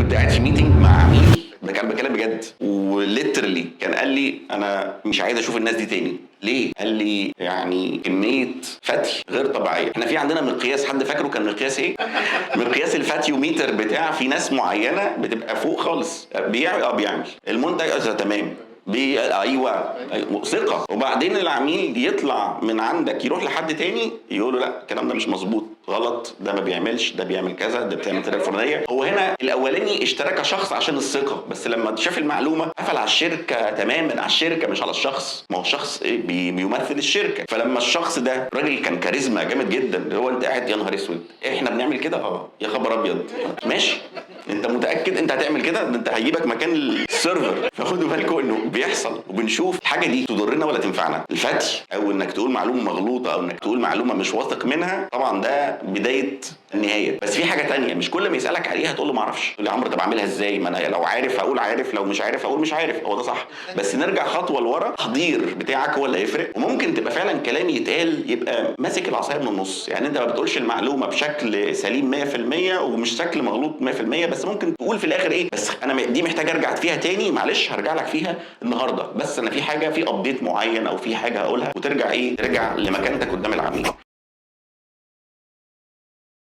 كنت قاعد في ميتنج مع عميل، ده كان بكلم بجد، وليترلي كان قال لي انا مش عايز اشوف الناس دي تاني. ليه؟ قال لي يعني كميه فتي غير طبيعيه. احنا في عندنا مقياس، حد فاكره كان مقياس ايه؟ مقياس الفاتيوميتر بتاع في ناس معينه بتبقى فوق خالص، بيعمل المنتج تمام، ايوه ثقه. وبعدين العميل يطلع من عندك يروح لحد تاني يقول له لا الكلام ده مش مظبوط، غلط، ده ما بيعملش، ده بيعمل كذا، ده بتعمل طريقه فلانيه. هو هنا الاولاني اشترى كشخص عشان الثقه، بس لما شاف المعلومه قفل على الشركه تماما، على الشركه مش على الشخص. ما هو الشخص بيمثل الشركه. فلما الشخص ده راجل كان كاريزما جامد جدا، اللي هو انت قاعد يا نهار اسود احنا بنعمل كده، يا خبر ابيض، ماشي انت متاكد انت هتعمل كده؟ ده انت هيجيبك مكان السيرفر. فخدوا بالكم انه بيحصل وبنشوف الحاجه دي تضرنا ولا تنفعنا. الفتي او انك تقول معلومه مغلوطه او انك تقول معلومه مش واثق منها، طبعا ده بدايه النهايه. بس في حاجه تانية، مش كل ما يسالك عليها تقول له ما اعرفش. تقول لي يا عمرو طب اعملها ازاي؟ ما انا لو عارف هقول عارف، لو مش عارف هقول مش عارف. هو ده صح، بس نرجع خطوه لورا. التحضير بتاعك هو اللي هيفرق. وممكن تبقى فعلا كلام يتقال يبقى ماسك العصايه من النص، يعني انت ما بتقولش المعلومه بشكل سليم 100% ومش شكل مغلوط 100%، بس ممكن تقول في الاخر ايه، بس انا دي محتاج ارجع فيها تاني، معلش هرجع لك فيها النهارده، بس انا في حاجه، في ابديت معين او في حاجه هقولها، وترجع ايه، ترجع لمكانتك قدام العميل.